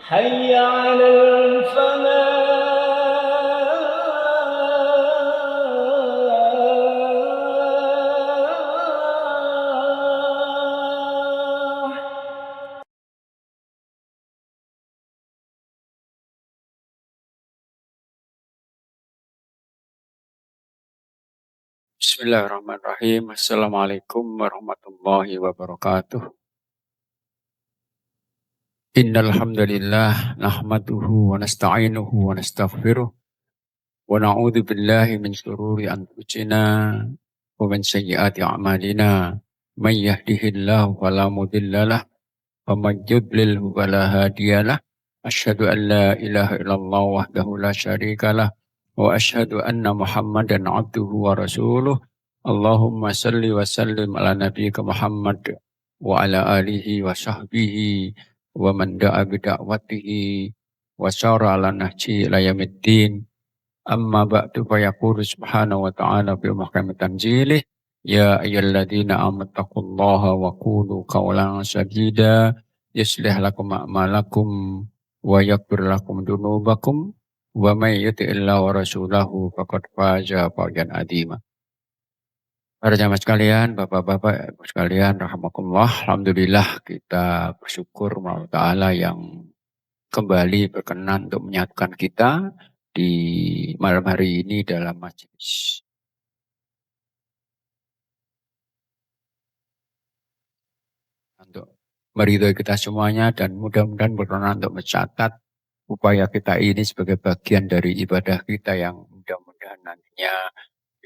حي على الفلاح. Bismillahirrahmanirrahim. Assalamualaikum warahmatullahi wabarakatuh. Innal hamdalillah nahmaduhu wa nasta'inuhu wa nastaghfiruh wa na'udzu billahi min shururi anfusina wa min sayyiati a'malina. May yahdihillahu fala mudhillalah wa may yudlilhu fala hadiyalah. Asyhadu an la ilaha illallah wahdahu la syarikalah wa asyhadu anna Muhammadan abduhu wa rasuluh. Allahumma salli wa sallim ala nabiyyika Muhammad wa ala alihi wa sahbihi wa man da'a bida'watihi wa syara ala nahji ila yaumiddin. Amma ba'du fa yaqulu subhanahu wa ta'ala fi muhkami tanzilih ya ayyuhalladzina amanu taqullaha wa qulu qawlan sadida yuslih lakum a'malakum wa yaghfir lakum dzunubakum wa may yuti'illah wa rasulahu faqad faza fawzan adzima. Para jamaah sekalian, bapak-bapak, ibu sekalian, rahimakumullah. Alhamdulillah kita bersyukur kepada Ta'ala yang kembali berkenan untuk menyatukan kita di malam hari ini dalam majelis. Untuk meridhoi kita semuanya dan mudah-mudahan berkenan untuk mencatat upaya kita ini sebagai bagian dari ibadah kita yang mudah-mudahan nantinya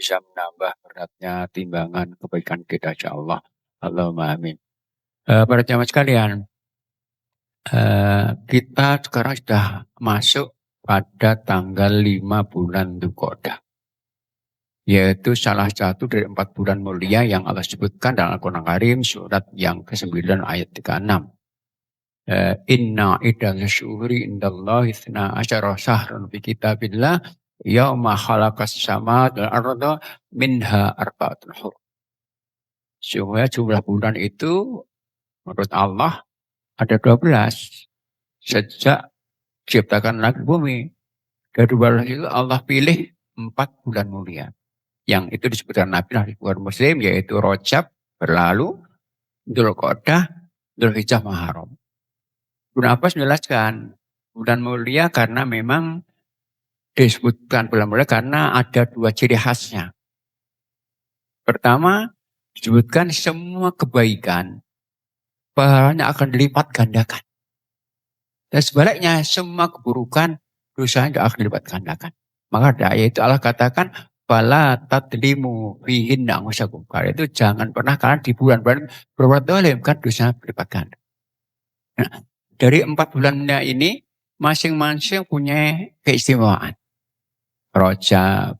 bisa menambah beratnya timbangan kebaikan kita insyaallah. Allahumma amin. Para jamaah sekalian, kita sekarang sudah masuk pada tanggal 5 bulan Dzulqa'dah, yaitu salah satu dari 4 bulan mulia yang Allah sebutkan dalam Al-Quran Karim surat yang ke-9 ayat 36. Inna iddal syuhuri indallahi itsna asyara syahrun fi kitabillah yauma khalaqas samawati wal arda minha arba'atun hurum. Sehingga jumlah bulan itu menurut Allah ada 12 sejak ciptakan langit bumi. Dari 12 itu Allah pilih 4 bulan mulia. Yang itu disebutkan Nabi di bulan Muslim, yaitu Rajab berlalu, Dzulqa'dah, Dzulhijjah, Muharram. Ibnu Abbas menjelaskan bulan mulia karena memang disebutkan bulan mulia karena ada 2 ciri khasnya. Pertama, disebutkan semua kebaikan pahalanya akan dilipat gandakan. Dan sebaliknya semua keburukan dosanya tidak akan dilipat gandakan. Maka ada ayat itu Allah katakan fala tadlimu fihinna anfusakum. Karena itu jangan pernah kalian di bulan-bulan berbuat zalim kan dosanya berlipat ganda. Nah, dari 4 bulan ini masing-masing punya keistimewaan. Rajab,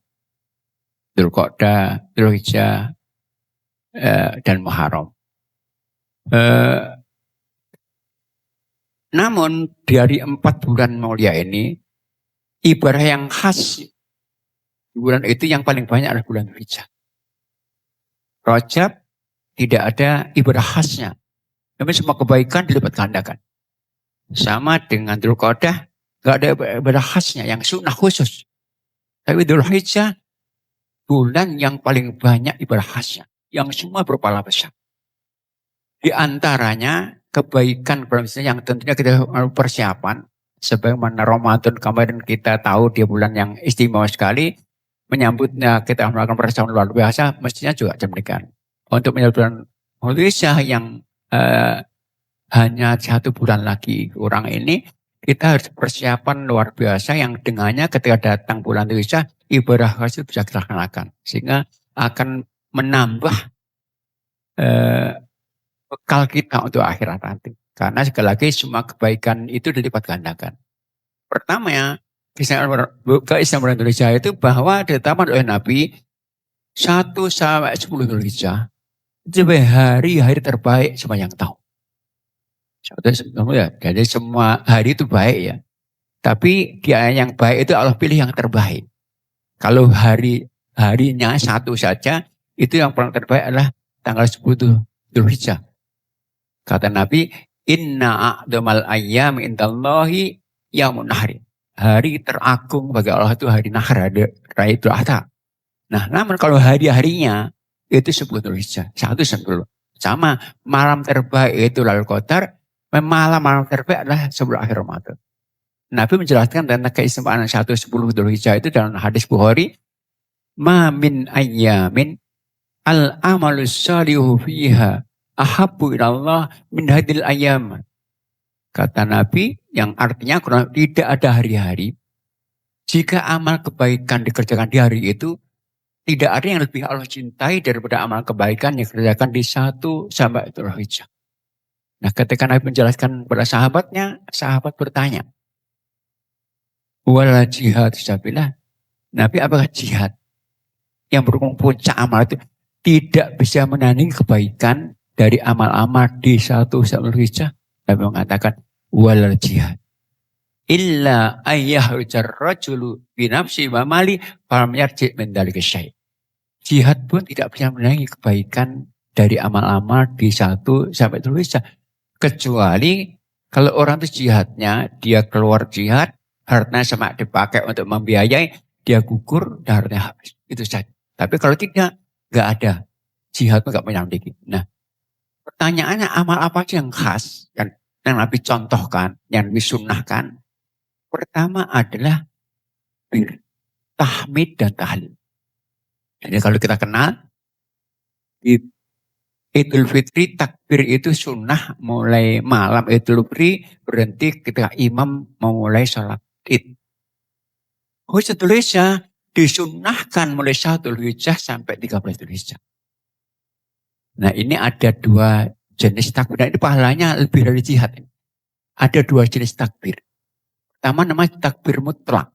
Dzulqa'dah, Dzulhijjah, dan Muharram. Namun dari 4 bulan mulia ini ibadah yang khas bulan itu yang paling banyak adalah bulan Dzulhijjah. Rajab tidak ada ibadah khasnya. Tapi semua kebaikan dilipat gandakan. Sama dengan Dzulqa'dah enggak ada ibadah khasnya yang sunnah khusus. Tapi Dzulhijjah bulan yang paling banyak ibadah khasnya, yang semua berpahala besar. Di antaranya kebaikan yang tentunya kita persiapan sebagaimana Ramadan kemarin kita tahu dia bulan yang istimewa sekali, menyambutnya kita melakukan persiapan luar biasa, mestinya juga demikian. Untuk menyambut bulan Dzulhijjah yang hanya 1 bulan lagi kurang ini, kita harus persiapan luar biasa yang dengannya ketika datang bulan Dzulhijjah ibadah khas itu bisa kita laksanakan sehingga akan menambah bekal kita untuk akhirat nanti. Karena sekali lagi semua kebaikan itu dilipat gandakan. Pertama ya, keislaman Dzulhijjah itu bahwa ditetapkan oleh Nabi 1 sampai 10 Dzulhijjah itu hari-hari terbaik sepanjang tahun. Ya, jadi semua hari itu baik ya. Tapi dia yang baik itu Allah pilih yang terbaik. Kalau harinya 1 saja, itu yang paling terbaik adalah tanggal 10 Dzulhijjah. Kata Nabi, Inna a'damal ayyam indallahi yaumun nahri. Hari teragung bagi Allah itu hari Nahr, hari Idul Adha. Nah, namun kalau hari-harinya itu 10 Dzulhijjah, 1 10. Sama malam terbaik itu Lailatul Qadar, malam terbaik adalah 10 akhir Ramadan. Nabi menjelaskan tentang keistimewaan 1 10 Dzulhijjah itu dalam hadis Bukhari, ma min ayyamin al amalus salihu fiha ahabbu ilallah min hadil ayyam. Kata Nabi yang artinya tidak ada hari-hari jika amal kebaikan dikerjakan di hari itu tidak ada yang lebih Allah cintai daripada amal kebaikan yang dikerjakan di 1 Dzulhijjah. Nah, ketika Nabi menjelaskan kepada sahabatnya, sahabat bertanya, wala jihad fisabilillah. Nabi, apakah jihad yang berhubung puncak amal itu tidak bisa menandingi kebaikan dari amal-amal di 1 Dzulhijjah? Nabi mengatakan, walal jihad illa ayyahrujar rajulu binafsi wa mali falam yarji' min dzalika syai'. Jihad pun tidak bisa menandingi kebaikan dari amal-amal di 1 Dzulhijjah, kecuali kalau orang itu jihadnya dia keluar jihad, hartanya sama dipakai untuk membiayai, dia gugur dan hartanya habis. Itu saja. Tapi kalau tidak, nggak ada. Jihad pun nggak menandingi. Nah, pertanyaannya amal apa sih yang khas yang Nabi contohkan, yang disunnahkan? Pertama adalah tahmid dan tahlil. Jadi kalau kita kenal, Idul Fitri takbir itu sunnah mulai malam Idul Fitri, berhenti ketika imam memulai sholat id. Dzulhijjah disunnahkan mulai 1 Dzulhijjah sampai 13 Dzulhijjah. Nah, ini ada 2 jenis takbir. Nah, ini pahalanya lebih dari jihad. Ada 2 jenis takbir. Pertama namanya takbir mutlak.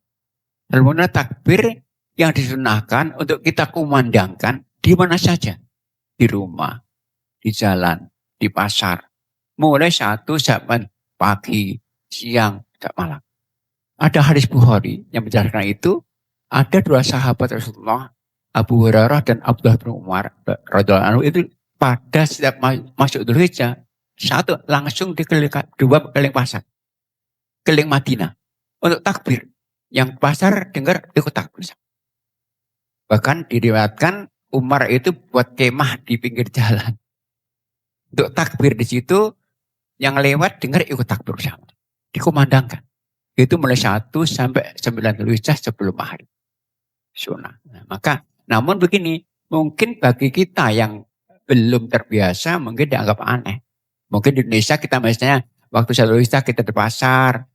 Sebenarnya takbir yang disunahkan untuk kita kumandangkan di mana saja. Di rumah, di jalan, di pasar. Mulai 1 sampai pagi, siang, dan malam. Ada hadis Bukhari yang menjelaskan itu. Ada 2 sahabat Rasulullah, Abu Hurairah dan Abdullah bin Umar radhiyallahu anhu, itu pada setiap masuk Dzulhijjah, 1 langsung dikeliling 2 keliling pasar, keliling Madinah untuk takbir. Yang pasar dengar ikut takbir. Bahkan diriwayatkan Umar itu buat kemah di pinggir jalan untuk takbir di situ, yang lewat dengar ikut takbir bersama, dikumandangkan. Itu mulai 1 sampai 9 Dzulhijjah sebelum hari sunnah. Nah, maka namun begini, mungkin bagi kita yang belum terbiasa mungkin dianggap aneh. Mungkin di Indonesia kita misalnya waktu 1 Dzulhijjah kita di pasar,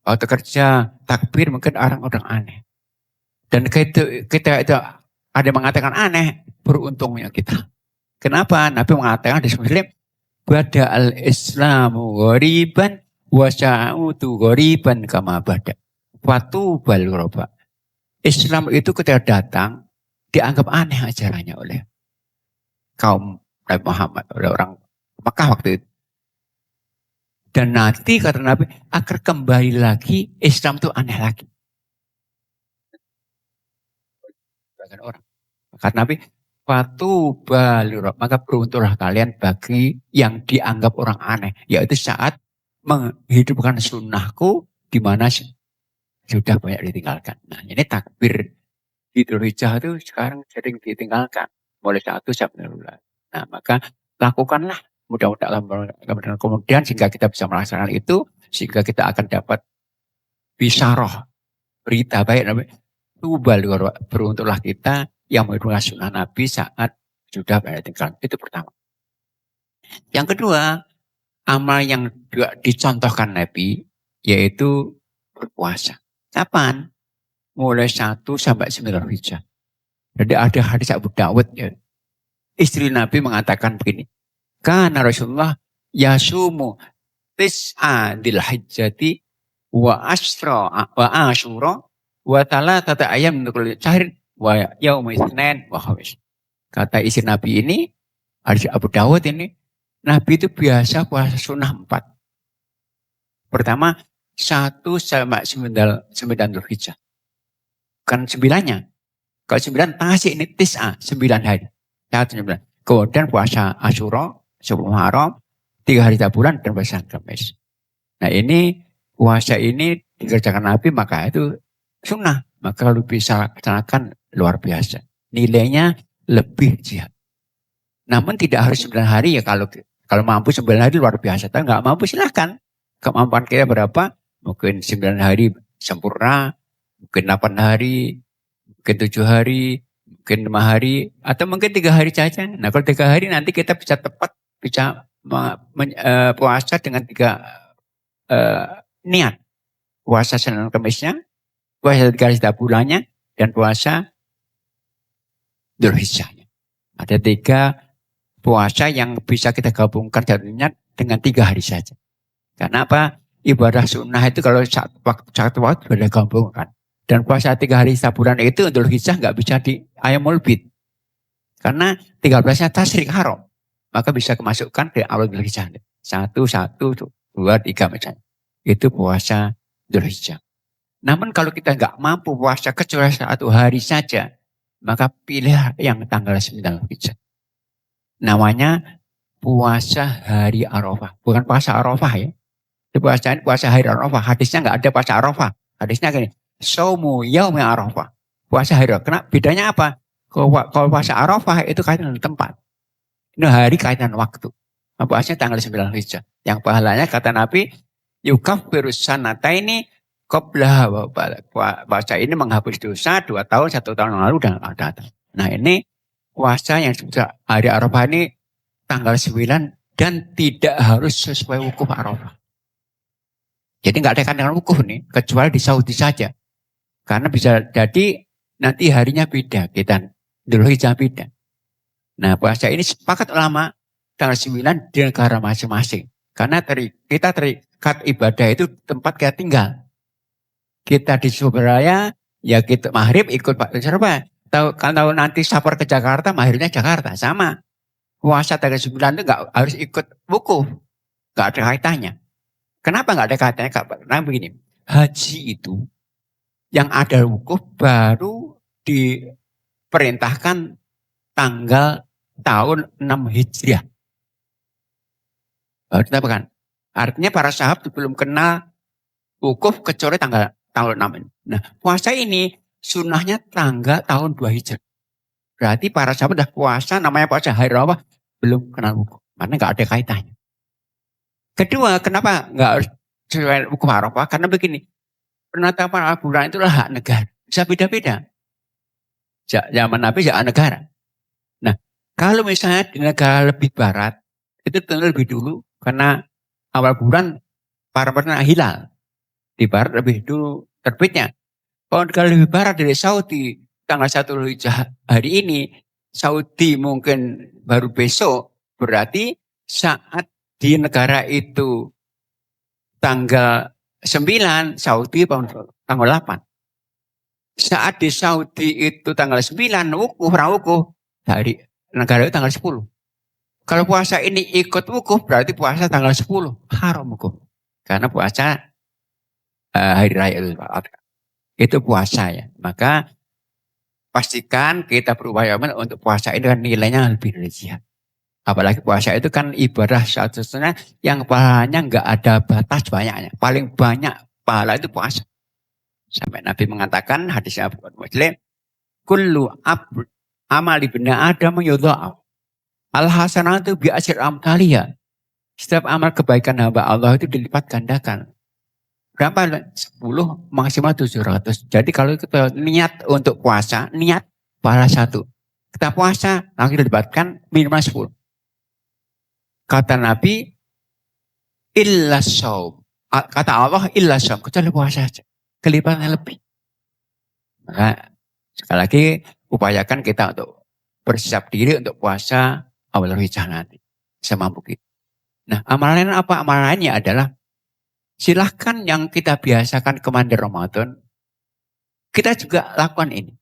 waktu kerja, takbir mungkin orang-orang aneh. Dan kita itu ada yang mengatakan aneh, beruntungnya kita. Kenapa? Nabi mengatakan di Muslim, bada al-islamu ghoriban wa sya'udu ghoriban kama bada. Fatu baluraba. Islam itu ketika datang dianggap aneh ajarannya oleh kaum Nabi Muhammad, oleh orang Mekah waktu itu. Dan nanti kata Nabi akan kembali lagi Islam itu aneh lagi. Bahkan orang. Kata Nabi, fatu baluraba, maka beruntunglah kalian bagi yang dianggap orang aneh, yaitu saat menghidupkan sunnahku di mana sudah banyak ditinggalkan. Nah, ini takbir di Dzulhijjah itu sekarang sering ditinggalkan mulai 1 sampai 12. Nah, maka lakukanlah mudah-mudahan kemudian sehingga kita bisa melaksanakan itu, sehingga kita akan dapat bisyarah, berita baik. Beruntunglah kita yang menghidupkan sunnah Nabi saat sudah banyak ditinggalkan. Itu pertama. Yang kedua, amal yang juga dicontohkan Nabi yaitu berpuasa. Kapan? Mulai 1 sampai 9 Dzulhijjah. Jadi ada hadis Abu Dawud ya. Istri Nabi mengatakan begini. Kana Rasulullah yasumu tis'a dzulhijjati wa asra wa asyura wa talatata ayyam min kulli syahrin wa yaumul itsnain wa khamis. Kata istri Nabi ini, hadis Abu Dawud ini, Nabi itu biasa puasa sunnah 4. Pertama 1 sampai 9 Dzulhijjah. Bukan 9-nya. Kalau 9 tasik ini tis'a, 9 hari. 1 9. Kemudian puasa Asyura, 10 Muharram, 3 hari setiap bulan dan puasa Kamis. Nah ini puasa ini dikerjakan Nabi maka itu sunnah. Maka kalau bisa laksanakan luar biasa. Nilainya lebih jihad. Namun tidak harus 9 hari ya kalau mampu 9 hari luar biasa. Tapi nggak mampu silahkan. Kemampuan kita berapa? Mungkin 9 hari sempurna. Mungkin 8 hari. Mungkin 7 hari. Mungkin 5 hari. Atau mungkin 3 hari saja. Nah kalau 3 hari nanti kita bisa tepat. Bisa puasa dengan 3 niat. Puasa Senin Kamisnya. Puasa 3 hari setiap bulannya. Dan puasa Dzulhijjahnya. Ada 3 puasa yang bisa kita gabungkan dan niat dengan 3 hari saja. Karena apa? Ibadah sunnah itu kalau satu waktu sudah gabungkan. Dan puasa 3 hari setiap bulan itu untuk hijrah nggak bisa di Ayyamul Bid. Karena 13-nya Tasyrik Haram. Maka bisa kemasukkan ke awal Dzulhijjah. 1, 2, 3 misalnya. Itu puasa Dzulhijjah. Namun kalau kita nggak mampu puasa kecuali 1 hari saja, maka pilih yang tanggal 9 Dzulhijjah. Namanya puasa hari Arafah. Bukan puasa Arafah ya. Puasa hari Arafah. Hadisnya nggak ada puasa Arafah. Hadisnya gini. Shaumu yaumi Arafah. Puasa hari Arafah. Kenapa? Bedanya apa? Kalau puasa Arafah itu kaitan dengan tempat. Ini hari kaitan waktu. Nah, puasanya tanggal 9 Hijjah. Yang pahalanya kata Nabi, yukaffiru sanataini qabla puasa ini menghapus dosa 2 tahun, 1 tahun yang lalu dan ada. Nah ini puasa yang sudah hari Arafah ini tanggal 9 dan tidak harus sesuai wukuf Arafah. Jadi nggak ada kaitan dengan wukuf nih, kecuali di Saudi saja. Karena bisa jadi nanti harinya beda, kita Dzulhijjah beda. Nah puasa ini sepakat ulama tanggal 9 di negara masing-masing. Karena kita terikat ibadah itu tempat kita tinggal. Kita di Surabaya, ya kita maghrib ikut Pak Surabaya. Kalau nanti safar ke Jakarta, maghribnya Jakarta. Sama. Puasa tanggal 9 itu nggak harus ikut wukuf. Nggak ada kaitannya. Kenapa nggak ada kaitannya? Karena begini, haji itu yang ada wukuf baru diperintahkan tanggal tahun 6 Hijriah. Baru ditemukan. Artinya para sahabat belum kenal wukuf kecuali tanggal tahun 6 ini. Nah puasa ini sunnahnya tanggal tahun 2 Hijriah. Berarti para sahabat sudah puasa, namanya puasa hari Arafah, belum kenal wukuf. Karena nggak ada kaitannya. Kedua, kenapa nggak harus sesuai wukuf Arafah? Karena begini, penetapan al-bulan itulah hak negara. Bisa beda-beda. Zaman Nabi hak negara. Nah, kalau misalnya di negara lebih barat, itu tentu lebih dulu. Karena awal bulan para pernah hilal. Di barat lebih dulu terbitnya. Kalau negara lebih barat dari Saudi, tanggal 1 Dzulhijjah hari ini, Saudi mungkin baru besok, berarti saat di negara itu tanggal 9, Saudi tanggal 8. Saat di Saudi itu tanggal 9, wukuf dari negara itu tanggal 10. Kalau puasa ini ikut wukuf, berarti puasa tanggal 10, haram wukuf. Karena puasa hari raya itu puasa ya. Maka pastikan kita berupaya untuk puasa ini kan nilainya lebih dari jihad. Apalagi puasa itu kan ibadah satu-satunya yang pahalanya nggak ada batas banyaknya. Paling banyak pahala itu puasa. Sampai Nabi mengatakan hadisnya Abu Muslim, kullu amal ibni Adam yudha'af. Al-hasanatu bi asyri amthaliha. Setiap amal kebaikan hamba Allah itu dilipat gandakan. Berapa? 10 maksimal 700. Jadi kalau kita niat untuk puasa, niat pahala 1. Kita puasa, langsung dilibatkan minimal 10. Kata Nabi, illa shaum. Kata Allah, illa shaum. Kecuali puasa saja. Kelipatannya lebih. Maka sekali lagi upayakan kita untuk bersiap diri untuk puasa awal Dzulhijjah nanti. Semampu kita. Nah amalan lain apa? Amalan lainnya adalah silahkan yang kita biasakan kemarin Ramadan, kita juga lakukan ini.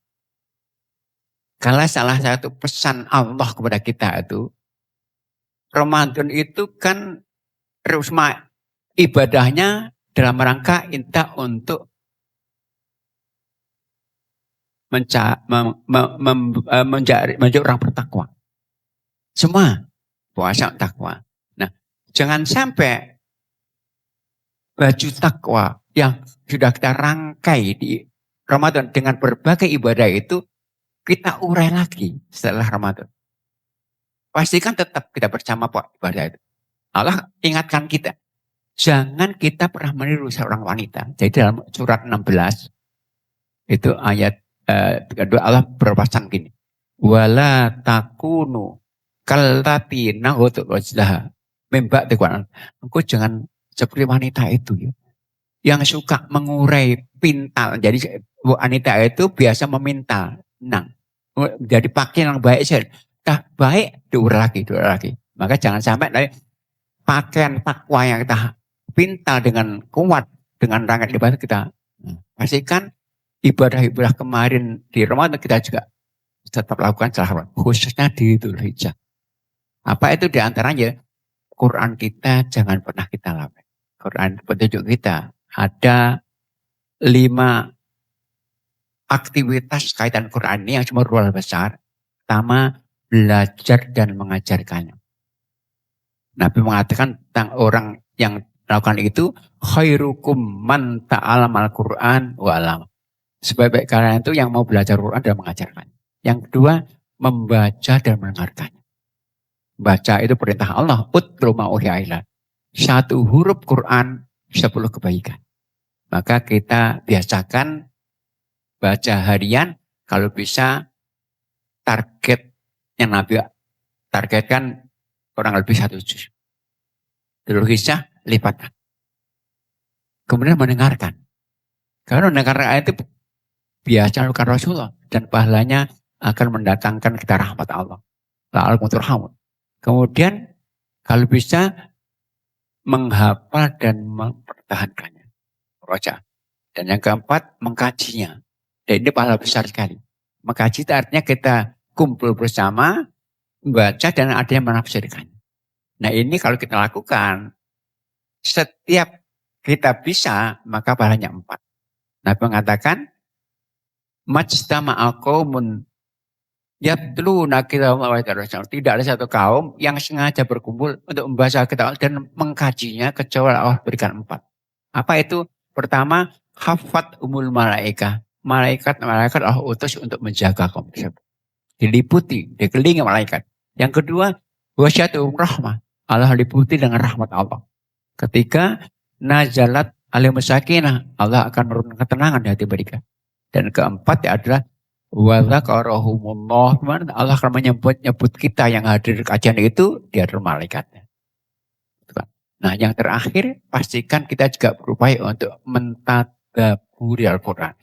Karena salah satu pesan Allah kepada kita itu, Ramadan itu kan ibadahnya dalam rangka kita untuk menjadi orang bertakwa. Semua puasa takwa. Nah, Jangan sampai baju takwa yang sudah kita rangkai di Ramadan dengan berbagai ibadah itu kita urai lagi setelah Ramadan. Pastikan tetap kita bersama Pak ibadah itu. Allah ingatkan kita, jangan kita pernah meniru seorang wanita. Jadi dalam surat 16 itu ayat 32 Allah berpesan gini. Wala takunu kallati naghut wajlaha. Membak Quran. Engkau jangan seperti wanita itu ya. Yang suka mengurai pintal. Jadi wanita itu biasa memintal. Nah, jadi pakaian yang baik saja. Baik, diurai lagi. Maka jangan sampai dari pakaian takwa yang kita pintal dengan kuat, dengan rangkaian ibadah kita. Pastikan ibadah-ibadah kemarin di Ramadan kita juga tetap lakukan setelah khususnya di Idul Hijjah. Apa itu diantaranya? Quran kita jangan pernah kita lalai. Quran petunjuk kita ada 5 aktivitas kaitan Quran ini yang cuma luar besar. Pertama, belajar dan mengajarkannya. Nabi mengatakan tentang orang yang melakukan itu, khairukum man ta'alam al-Quran wa alam. Sebaik-baik kalian itu yang mau belajar Quran dan mengajarkan. Yang kedua, membaca dan mendengarkan. Baca itu perintah Allah, utlu ma'uhi'ailah. 1 huruf Quran, 10 kebaikan. Maka kita biasakan baca harian, kalau bisa target yang Nabi targetkan kurang lebih 1 juz. Idul Hijjah lipatkan. Kemudian mendengarkan. Karena mendengarkan itu biasa lakukan Rasulullah dan pahalanya akan mendatangkan kita rahmat Allah. La'alakum turhamun. Kemudian kalau bisa menghafal dan mempertahankannya. Roja. Dan yang keempat mengkajinya. Dan ini pahala besar sekali. Mengkaji itu artinya kita kumpul bersama, membaca dan ada yang menafsirkan. Nah ini kalau kita lakukan, setiap kita bisa, maka pahalanya 4. Nabi mengatakan, majtama'a qaumun yatluna kitabullah wa yatarasawun. Tidak ada satu kaum yang sengaja berkumpul untuk membaca kitab Allah dan mengkajinya kecuali Allah berikan 4. Apa itu? Pertama, hafat umul malaika. Malaikat Allah utus untuk menjaga kaum tersebut. Diliputi, dikelilingi malaikat. Yang kedua, wasyatum rahmah. Allah diliputi dengan rahmat Allah. Ketika nazalat alim sakinah, Allah akan menurunkan ketenangan di hati mereka. Dan keempat adalah wadzakarakumullah, Allah akan menyebut kita yang hadir di kajian itu di hadapan malaikatnya. Nah, yang terakhir pastikan kita juga berupaya untuk mentadaburi Al-Quran.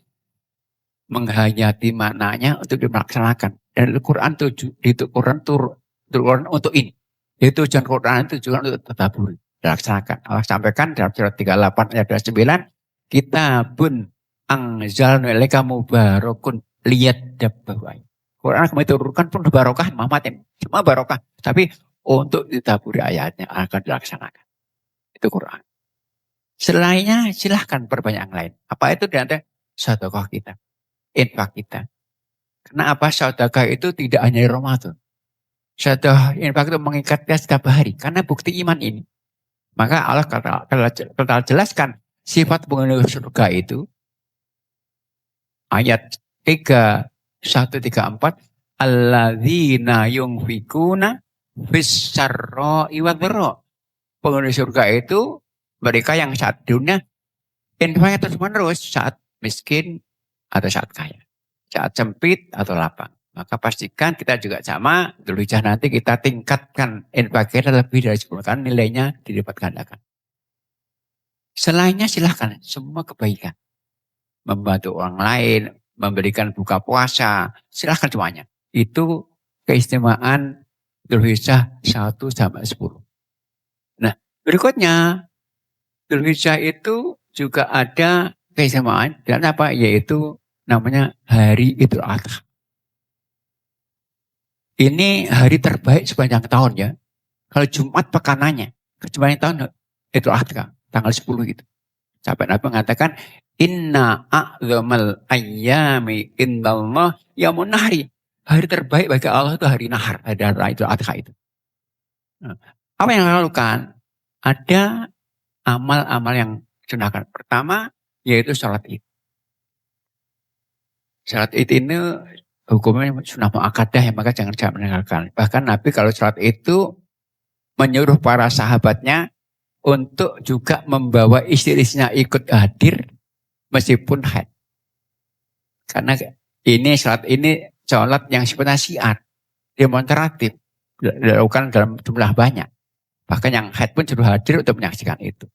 Menghayati maknanya untuk dilaksanakan. Dan Al-Quran itu Quran untuk ini. Itu tujuan Quran itu tujuan untuk tadaburi, dilaksanakan. Allah sampaikan dalam surat 38 ayat 29, kitabun anzalna ilaika mubarakun liyadabbaru. Quran kami turunkan pun barokah, Muhammadin. Cuma barokah. Tapi untuk ditadaburi ayatnya akan dilaksanakan. Itu Quran. Selainnya silahkan perbanyak yang lain. Apa itu? Di antara sedekah kita, infak kita. Karena apa? Sedekah itu tidak hanya di Ramadan. Sedekah infak itu mengikat kita setiap hari. Karena bukti iman ini. Maka Allah kalau jelaskan sifat penghuni surga itu. Ayat 134. Alladzina yunfikuna fis-sarra'i wadh-dharra. Penghuni surga itu mereka yang saat dunia infaknya terus menerus saat miskin atau saat kaya. Saat sempit atau lapang. Maka pastikan kita juga sama, Idul Hijjah nanti kita tingkatkan infaknya lebih dari 10 kali nilainya dilipat gandakan. Selainnya silahkan, semua kebaikan. Membantu orang lain, memberikan buka puasa, silahkan semuanya. Itu keistimewaan Idul Hijjah 1 sampai 10. Nah, berikutnya Idul Hijjah itu juga ada keistimewaan dan apa? Yaitu namanya Hari Idul Adha. Ini hari terbaik sepanjang tahun ya. Kalau Jumat pekanannya, sepanjang tahun Idul Adha, tanggal 10 itu. Sampai Nabi mengatakan, inna a'zamal ayyami indallah yaumun nahri. Hari terbaik bagi Allah itu hari nahar, hari Idul Adha itu. Nah, apa yang kita lakukan? ada amal-amal yang sunahkan. Pertama, yaitu sholat id. Sholat id ini hukumnya sunnah muakkadah ya, maka jangan meninggalkan. Bahkan Nabi kalau sholat itu menyuruh para sahabatnya untuk juga membawa istri-istrinya ikut hadir meskipun haid. Karena ini sholat yang sifatnya syiar, demonstratif, dilakukan dalam jumlah banyak. Bahkan yang haid pun suruh hadir untuk menyaksikan itu.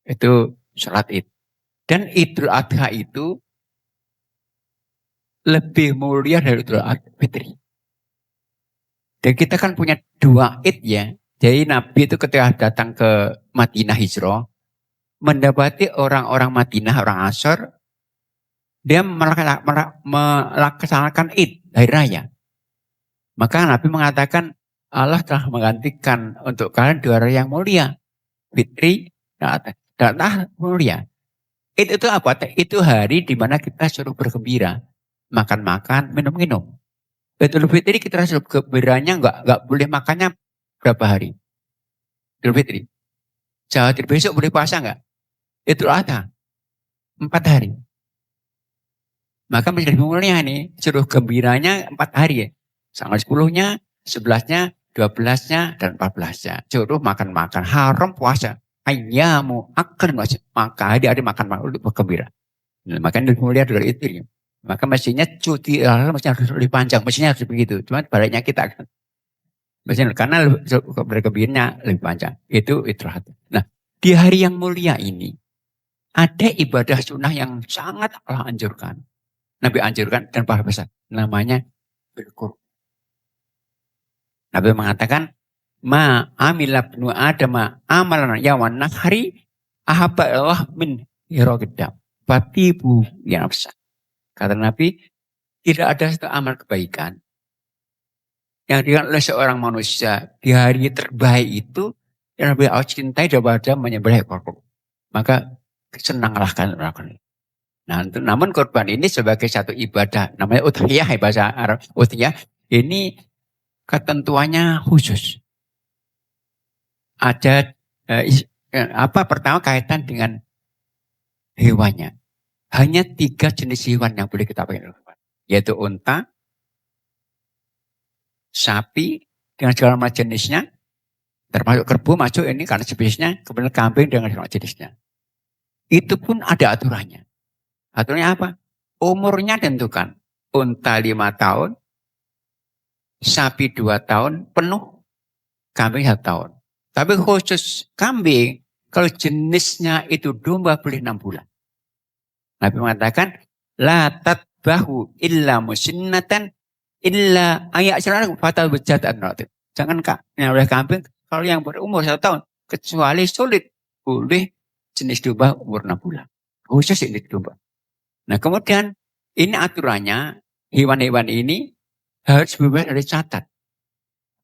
Itu sholat id. Dan Idul Adha itu lebih mulia dari Idul Fitri. Dan kita kan punya dua id ya. Jadi Nabi itu ketika datang ke Madinah hijrah, mendapati orang-orang Madinah, orang Ansor, dia melaksanakan id, hari raya. Maka Nabi mengatakan, Allah telah menggantikan untuk kalian dua hari yang mulia. Fitri dan mulia. Id itu apa? Itu hari di mana kita suruh bergembira. Makan-makan, minum-minum. Idul Fitri kita suruh gembiranya nggak boleh makannya berapa hari? Idul Fitri. Jawa besok boleh puasa nggak? Idul Adha. 4 hari. Maka menjadi mulia nih, suruh gembiranya 4 hari ya. Tanggal 10-nya, 11-nya, 12-nya, dan 14-nya. Suruh makan-makan. Haram puasa. Ayyamu akan maka hari-hari makan untuk bergembira. Nah, makanya lebih mulia dari itu. Maka mestinya cuti mestinya harus lebih panjang. Mestinya harus begitu. Cuma baliknya kita kan. Mestinya karena bergembiranya lebih panjang. Itu hati. Nah, di hari yang mulia ini ada ibadah sunnah yang sangat Allah anjurkan. Nabi anjurkan dan para besar. Namanya berkurban. Nabi mengatakan, ma amila ibnu adama amalan yawan nahari ahabba Allah min hirogedam. Fatibu yang besar. Kata Nabi, tidak ada satu amal kebaikan yang dilakukan oleh seorang manusia di hari terbaik itu yang lebih Allah cintai daripada menyembelih korban. Maka senanglah kalian melakukan. Nah, namun korban ini sebagai satu ibadah, namanya udhiyah, bahasa Arab udhiyah, ini ketentuannya khusus. Ada pertama kaitan dengan hewannya. Hanya 3 jenis hewan yang boleh kita pakai korban, yaitu unta, sapi dengan segala macam jenisnya, termasuk kerbau masuk ini karena jenisnya, kemudian kambing dengan segala jenisnya. Itu pun ada aturannya. Aturannya apa? Umurnya tentukan. Unta 5 tahun, sapi 2 tahun penuh, kambing 1 tahun. Tapi khusus kambing, kalau jenisnya itu domba boleh 6 bulan. Nabi mengatakan, la tatbahu illa musinnatan illa ayak selalu fatal bejatan. Jangan oleh kambing kalau yang berumur 1 tahun, kecuali sulit boleh jenis domba umur 6 bulan. Khusus ini domba. Nah kemudian ini aturannya, hewan-hewan ini harus bebas dari cacat.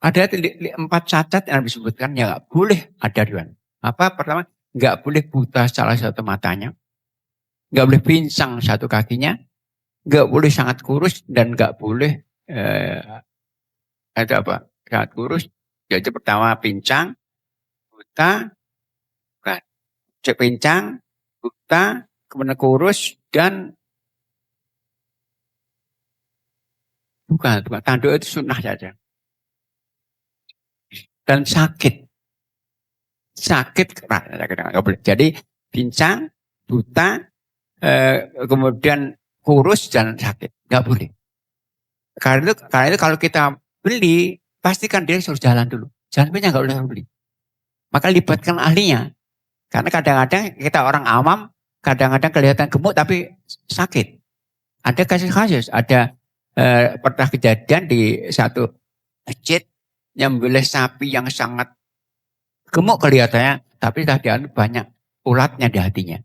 Ada 4 cacat yang disebutkan yang nggak boleh ada hewan. Apa? Pertama, nggak boleh buta salah satu matanya, nggak boleh pincang satu kakinya, nggak boleh sangat kurus, dan nggak boleh sangat kurus. Jadi pertama pincang, buta, pincang, buta, kemudian kurus, dan bukan tanduk itu sunnah saja. Dan sakit nggak boleh. Jadi pincang, buta, kemudian kurus dan sakit nggak boleh. Karena itu kalau kita beli pastikan dia suruh jalan dulu. Jangan punya nggak boleh beli. Maka libatkan ahlinya. Karena kadang-kadang kita orang awam, kadang-kadang kelihatan gemuk tapi sakit. Ada kasus-kasus, ada pernah kejadian di satu masjid yang membeli sapi yang sangat gemuk kelihatannya, tapi tadian banyak ulatnya di hatinya.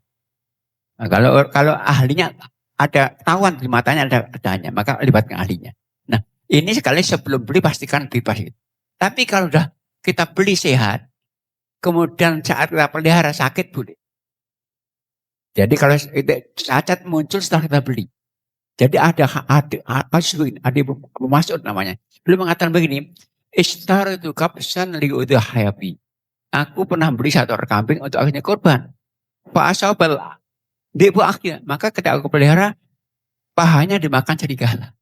Nah, kalau ahlinya ada ketahuan di matanya ada adanya, maka libatkan ahlinya. Nah, ini sekali sebelum beli pastikan bebas. Tapi kalau sudah kita beli sehat, kemudian saat kita pelihara sakit boleh. Jadi kalau cacat muncul setelah kita beli. Jadi ada masuk namanya. Beliau mengatakan begini, istar itu kapsan li udhayabi. Aku pernah beli satu ekor kambing untuk akhirnya korban. Pak Asobel, di bu akhirnya. Maka ketika aku pelihara, pahanya dimakan serigala.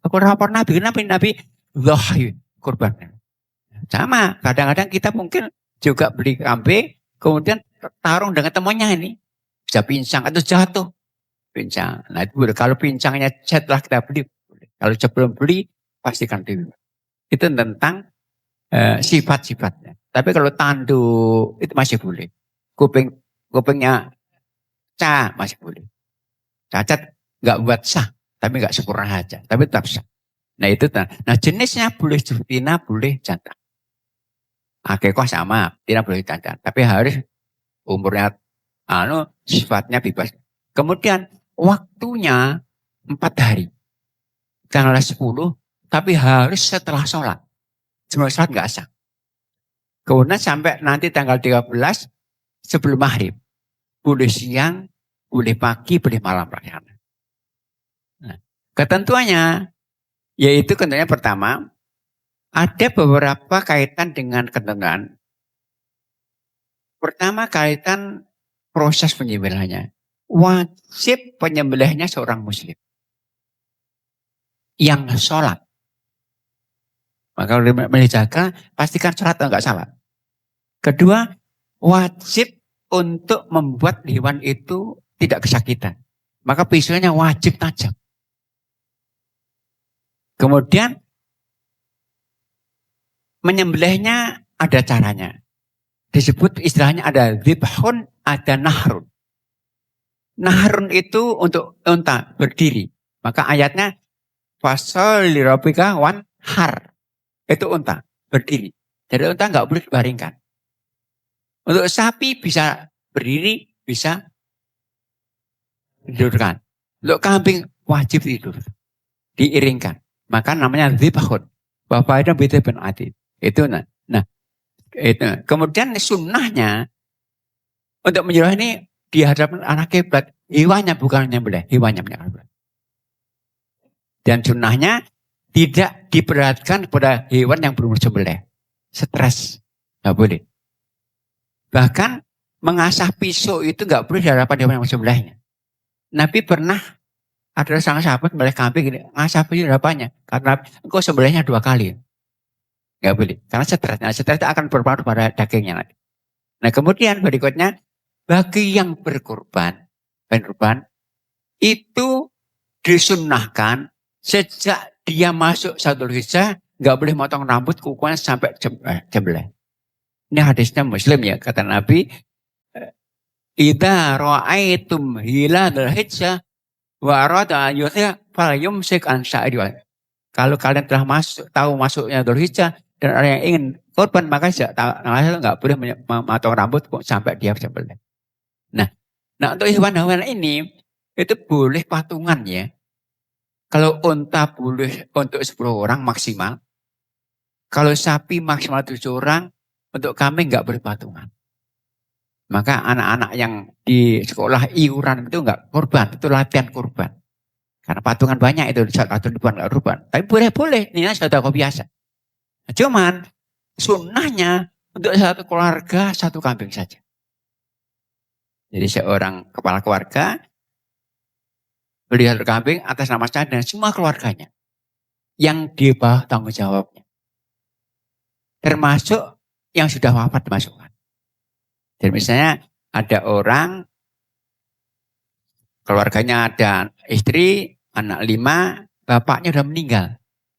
Aku rapor Nabi, kenapa Nabi? Wahyu, korban. Sama, kadang-kadang kita mungkin juga beli kambing, kemudian tarung dengan temannya ini. Bisa pincang atau jatuh. Pincang. Nah itu boleh. Kalau pincangnya setelah kita beli, boleh. Kalau sebelum beli, pastikan dulu. Itu tentang sifat-sifatnya. Tapi kalau tanduk, itu masih boleh. Kupingnya sah, masih boleh. Cacat, nggak buat sah. Tapi nggak sempurna aja. Tapi tetap sah. Nah itu, nah jenisnya boleh betina, boleh jantan. Akikoh sama, tidak boleh jantan. Tapi harus umurnya, sifatnya bebas. Kemudian waktunya 4 hari. Tanggal 10, tapi harus setelah sholat. Sebelum sholat nggak sah. Kemudian sampai nanti tanggal 13, sebelum maghrib. Boleh siang, boleh pagi, boleh malam. Nah, ketentuannya, yaitu ketentuannya pertama, ada beberapa kaitan dengan ketentuan. Pertama kaitan proses penyembelihannya. Wajib penyembelihnya seorang muslim. Yang sholat. Maka kalau menjaga, pastikan sholat atau enggak salah. Kedua, wajib untuk membuat hewan itu tidak kesakitan. Maka pisaunya wajib tajam. Kemudian, menyembelihnya ada caranya. Disebut istilahnya ada dzibhun, ada nahrun. Nahrun itu untuk unta berdiri. Maka ayatnya fasol lirobika wan har. Itu unta berdiri. Jadi unta nggak boleh dibaringkan. Untuk sapi bisa berdiri, bisa tidurkan. Untuk kambing wajib tidur. Diiringkan. Maka namanya dzibhun. Bapak itu beda bin adid. Itu nah itu. Kemudian sunnahnya untuk menyembelih ini di hadapan anak kiblat, hewannya bukan menyembelih, hewannya menyembelih. Dan sunnahnya tidak diperhatikan kepada hewan yang belum disembelih. Stres, nggak boleh. Bahkan mengasah pisau itu nggak boleh di hadapan hewan yang disembelihnya. Nabi pernah ada sang sahabat menyembelih kambing ini, ngasah pisau di hadapannya karena engkau sembelihnya 2 kali. Nggak boleh, karena stres. Nah, stres itu akan berpengaruh pada dagingnya nanti. Nah kemudian berikutnya, bagi yang berkorban itu disunnahkan sejak dia masuk Dzul Hijjah nggak boleh motong rambut kukunya sampai jembelih. Ini hadisnya Muslim ya, kata Nabi, idza ra'aitum hilal hijjah wa arada yuthya falyumsik an sya'ri. Kalau kalian telah tahu masuknya Dzul Hijjah dan orang yang ingin korban, maka nggak boleh memotong rambut sampai dia jembelih. Nah untuk hewan-hewan ini itu boleh patungan ya. Kalau unta boleh untuk 10 orang maksimal. Kalau sapi maksimal 7 orang, untuk kambing nggak boleh patungan. Maka anak-anak yang di sekolah iuran itu nggak korban, itu latihan korban. Karena patungan banyak itu, satu ribuan nggak korban. Tapi boleh-boleh, ini sudah biasa. Nah, cuman sunnahnya untuk satu keluarga, satu kambing saja. Jadi seorang kepala keluarga beli satu kambing atas nama saya dan semua keluarganya yang di bawah tanggung jawabnya. Termasuk yang sudah wafat dimasukkan. Jadi misalnya ada orang, keluarganya ada istri, anak 5, bapaknya sudah meninggal.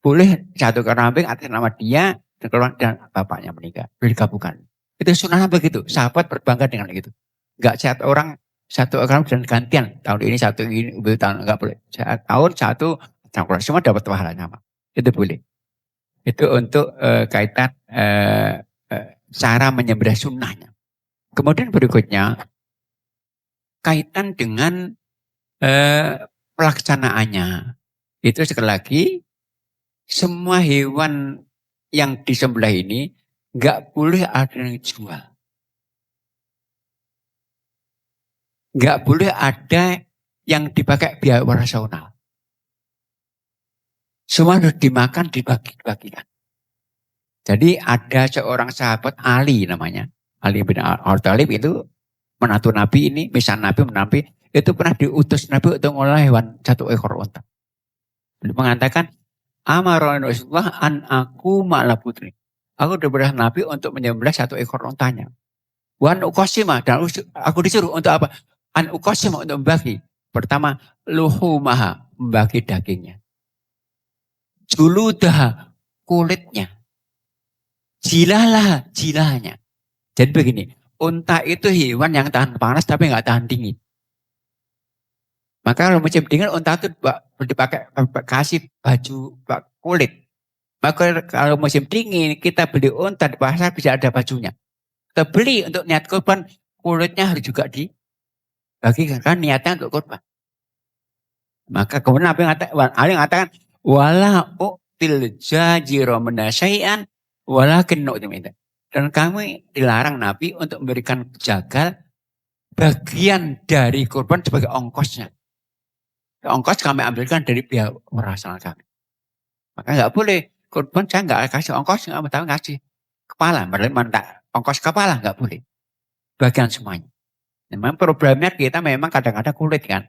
Boleh satu kambing atas nama dia dan bapaknya meninggal. Boleh digabungkan. Itu sunnahnya begitu. Sahabat berbangga dengan itu. Enggak satu orang dan gantian. Tahun ini satu ini, tahun enggak boleh. Tahun satu, semua dapat pahala sama. Itu boleh. Itu untuk kaitan cara menyembelih sunnahnya. Kemudian berikutnya, kaitan dengan pelaksanaannya. Itu sekali lagi, semua hewan yang disembelih ini enggak boleh ada yang jual. Nggak boleh ada yang dipakai biaya operasional. Semua harus dimakan, dibagi-bagikan. Jadi ada seorang sahabat Ali namanya. Ali bin Abi Thalib itu menantu Nabi ini, misal Nabi itu pernah diutus Nabi untuk ngolah hewan 1 ekor unta. Dia mengatakan, Amaron Rasulullah an aku ma'la putri. Aku diberi Nabi untuk menyembelih 1 ekor untanya. Wan ukosima, dan aku disuruh untuk apa? An ukosima, untuk membagi. Pertama, luhumaha, membagi dagingnya. Juludah, kulitnya. Jilalah, jilahnya. Jadi begini, unta itu hewan yang tahan panas tapi nggak tahan dingin. Maka kalau musim dingin unta itu dipakai kasih baju kulit. Maka kalau musim dingin kita beli unta di pasar bisa ada bajunya. Kita beli untuk niat kurban, kulitnya harus juga dibagikan kan niatnya untuk kurban. Maka kemudian Ali mengatakan wala u'til jajiro menasyai'an walakin nu'timinta. Dan kami dilarang Nabi untuk memberikan jagal bagian dari kurban sebagai ongkosnya. Ongkos kami ambilkan dari pihak operasional kami. Maka nggak boleh kurban saya nggak kasih ongkos, nggak mau kasih kepala, mentak ongkos kepala nggak boleh. Bagian semuanya. Memang problemnya kita memang kadang-kadang kulit kan.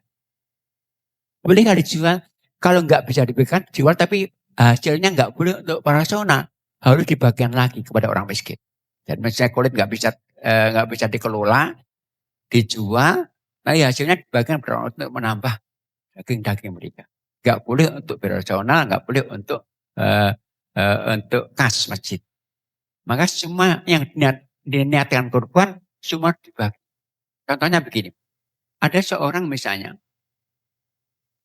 Boleh nggak dijual? Kalau nggak bisa diberikan jual tapi hasilnya nggak boleh untuk operasional, harus dibagian lagi kepada orang miskin. Dan misalnya kulit nggak bisa dikelola, dijual, nah ya hasilnya dibagikan untuk menambah daging-daging mereka. Nggak boleh untuk operasional, nggak boleh untuk kas masjid. Maka semua yang diniatkan kurban semua dibagi. Contohnya begini, ada seorang misalnya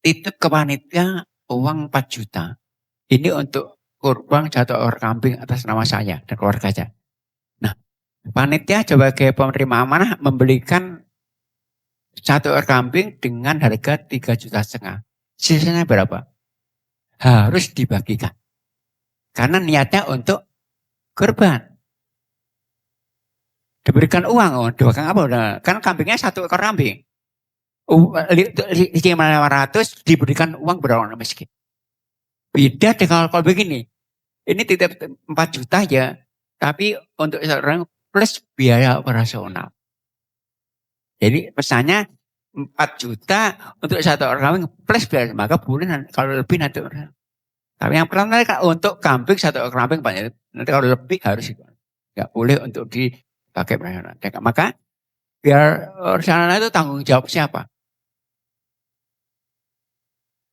titip ke panitia uang 4 juta. Ini untuk kurban 1 ekor kambing atas nama saya dan keluarga saya. Nah, panitia sebagai penerima amanah membelikan 1 ekor kambing dengan harga 3,5 juta. Sisanya berapa? Harus dibagikan. Karena niatnya untuk kurban. Diberikan uang, diberikan apa? Kan kambingnya 1 ekor kambing. 500 diberikan uang berapa orang miskin. Beda dengan kalau begini. Ini titip 4 juta ya. Tapi untuk seorang plus biaya operasional. Jadi pesannya 4 juta untuk 1 ekor kambing plus biaya. Maka boleh kalau lebih nanti. Tapi yang pertama untuk kambing 1 ekor kambing banyak. Nanti kalau lebih harus nggak boleh untuk dipakai operasional. Maka biar operasional itu tanggung jawab siapa?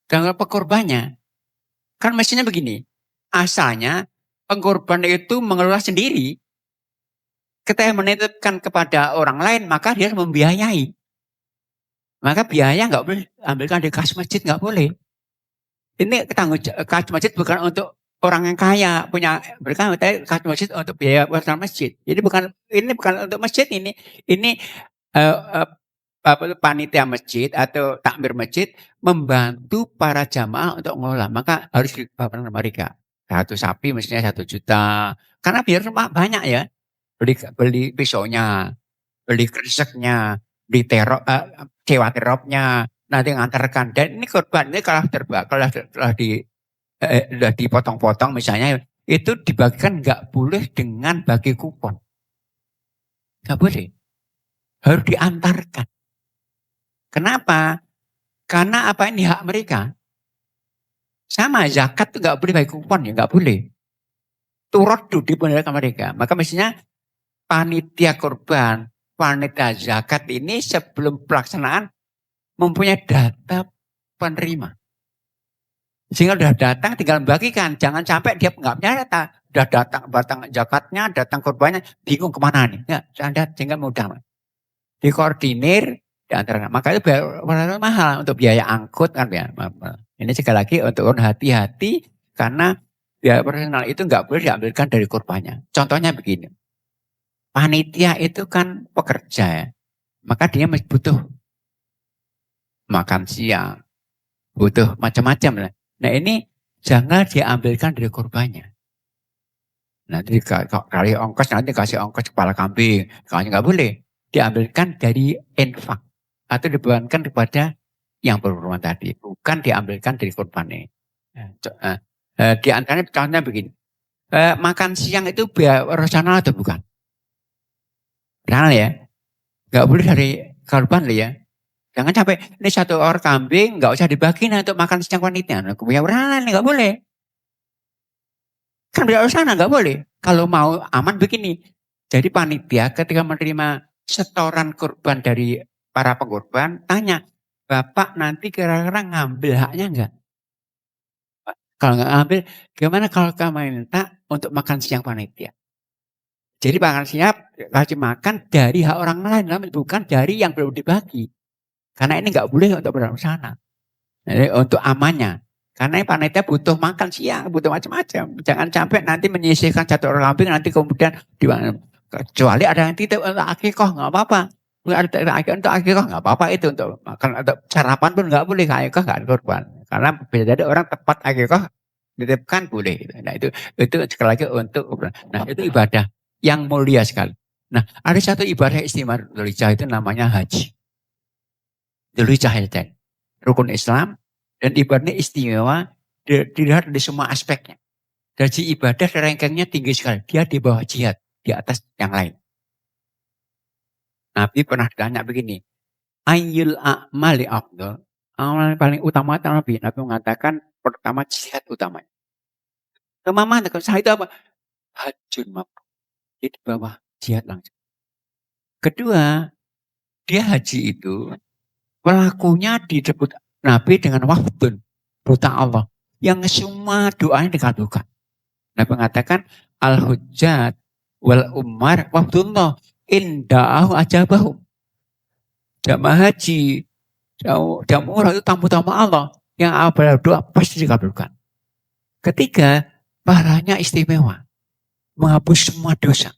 Tanggung pengkorbannya. Kan mestinya begini. Asalnya pengkorban itu mengelola sendiri. Ketika menitipkan kepada orang lain, maka dia membiayai. Maka biaya nggak boleh ambilkan di kas masjid, nggak boleh. Ini tanggung jawab kas masjid bukan untuk orang yang kaya punya berkah, kas masjid untuk biaya operasional masjid. Jadi ini bukan untuk masjid ini panitia masjid atau takmir masjid membantu para jamaah untuk mengelola. Maka harus dibawakan mereka. 1 sapi mestinya 1 juta. Karena biar rumah banyak ya. Beli pisaunya, beli kreseknya, beli sewa teropnya, nanti ngantarkan. Dan ini korban ini kalau dipotong-potong misalnya itu dibagikan nggak boleh dengan bagi kupon. Nggak boleh. Harus diantarkan. Kenapa? Karena apa ini hak mereka. Sama zakat itu nggak boleh bagi kupon ya, nggak boleh. Turut dibenarkan mereka. Maka mestinya panitia kurban, panitia zakat ini sebelum pelaksanaan mempunyai data penerima. Sehingga sudah datang tinggal membagikan. Jangan sampai dia nggak punya data. Sudah datang zakatnya, datang kurbannya, bingung kemana nih. Ya, sehingga mudah. Dikoordinir di antara. Maka itu mahal untuk biaya angkut kan ya. Ini sekali lagi untuk hati-hati karena biaya operasional itu nggak boleh diambilkan dari kurbannya. Contohnya begini. Panitia itu kan pekerja ya. Maka dia butuh makan siang. Butuh macam-macam lah. Nah ini jangan diambilkan dari kurbannya. Nanti kali ongkos nanti kasih ongkos kepala kambing. Kalau nggak boleh. Diambilkan dari infak. Atau dibebankan kepada yang berhubungan tadi. Bukan diambilkan dari kurban ini. Di antaranya contohnya begini. makan siang itu biar rasional atau bukan? Rasional ya. Nggak boleh dari korban loh ya. Jangan sampai ini satu ekor kambing nggak usah dibagi untuk makan siang panitia. Nah, ya rasional nggak boleh. Kan biar sana nggak boleh. Kalau mau aman begini. Jadi panitia ketika menerima setoran kurban dari para pengorban, tanya, Bapak nanti kira-kira ngambil haknya enggak? Kalau nggak ngambil, gimana kalau kamu minta untuk makan siang panitia? Jadi makan siap, kasih makan dari hak orang lain, bukan dari yang belum dibagi. Karena ini nggak boleh untuk berencana. Jadi untuk amannya. Karena panitia butuh makan siang, butuh macam-macam. Jangan sampai nanti menyisihkan satu orang kambing, nanti kemudian kecuali ada yang titip untuk akikoh, nggak apa-apa. Untuk akikoh nggak apa-apa itu untuk makan atau sarapan pun nggak boleh akikoh nggak ada korban. Karena bisa jadi orang tepat akikoh dititipkan boleh. Nah itu sekali lagi untuk nah itu ibadah yang mulia sekali. Nah ada satu ibadah istimewa Dzulhijjah itu namanya haji. Dzulhijjah itu rukun Islam dan ibadahnya istimewa dilihat dari semua aspeknya. Dari ibadah rankingnya tinggi sekali. Dia di bawah jihad, di atas yang lain. Nabi pernah ditanya begini, ayyul a'mali afdal? Amal paling utama itu Nabi mengatakan pertama jihad utamanya. Kemana? Saya itu apa? Hajjun mabrur. Di bawah jihad langsung. Kedua, dia haji itu pelakunya disebut Nabi dengan wafdun, buta Allah. Yang semua doanya dikabulkan. Nabi mengatakan al-hujjat wal umar wafdullah inda'ahu ajabahum. Jamaah haji, jamaah umrah itu tamu-tamu Allah. Yang apa doa pasti dikabulkan. Ketiga, pahalanya istimewa. Menghapus semua dosa.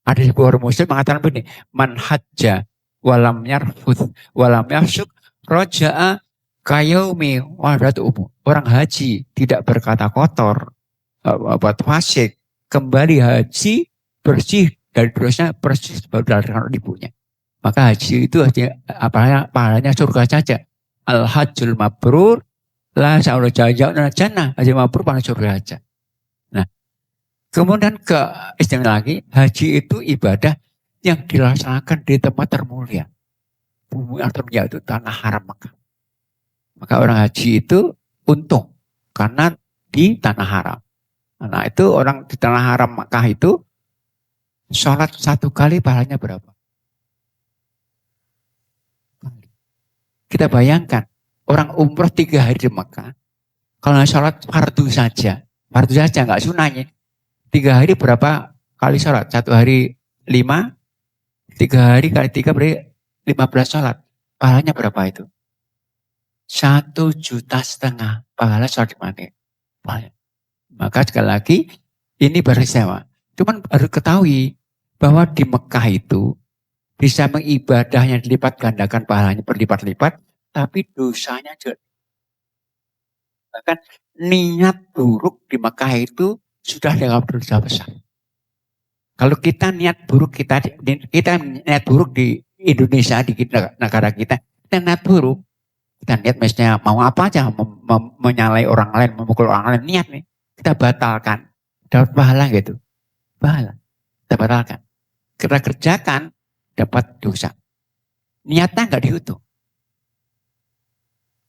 Ada sebuah orang muslim mengatakan begini, man hajja walam yarfuth walam yafsuk roja'a kayaumi wadat umum. Orang haji tidak berkata kotor, buat fasik, kembali haji bersih dari dosanya persis baru dari ibunya. Maka haji itu pahalanya surga saja. Al hajjul mabrur la sa'ula jannah jannah. Haji mabrur pahala surga saja. Nah, kemudian ke istimewa lagi, haji itu ibadah yang dilaksanakan di tempat termulia. Bumi yang termulia itu tanah haram Mekah. Maka orang haji itu untung karena di tanah haram. Nah itu orang di tanah haram Mekah itu sholat satu kali pahalanya berapa? Kita bayangkan orang umroh 3 hari di Mekah. Kalau sholat fardu saja nggak sunahnya. 3 hari berapa kali sholat? 1 hari 5, 3 hari kali 3 berarti 15 sholat. Pahalanya berapa itu? 1,5 juta pahala sholat mati. Maka sekali lagi ini beristimewa. Cuman harus ketahui bahwa di Mekah itu bisa mengibadahnya dilipat gandakan pahalanya berlipat-lipat, tapi dosanya juga. Bahkan niat buruk di Mekah itu sudah dianggap dosa besar. Kalau kita niat buruk kita niat buruk di Indonesia di negara kita niat buruk. Kita niat misalnya mau apa aja menyalai orang lain, memukul orang lain, niat nih. Kita batalkan. Dapat pahala gitu. Pahala. Kita batalkan. Kita kerjakan dapat dosa. Niatnya enggak dihitung.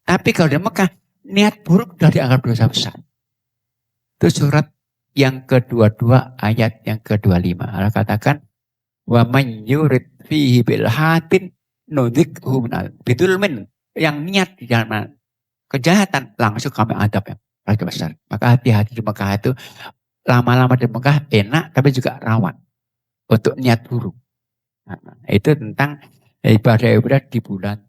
Tapi kalau di Mekah, niat buruk sudah dianggap dosa besar. Itu surat yang ke-22 ayat yang ke-25. Allah katakan, wa man yurid fihi bil hatin nudhikhu bidul min. Yang niat di dalam kejahatan langsung kami adab yang paling besar. Maka hati-hati di Mekah itu lama-lama di Mekah enak tapi juga rawan untuk niat buruk. Nah, itu tentang ibadah-ibadah di bulan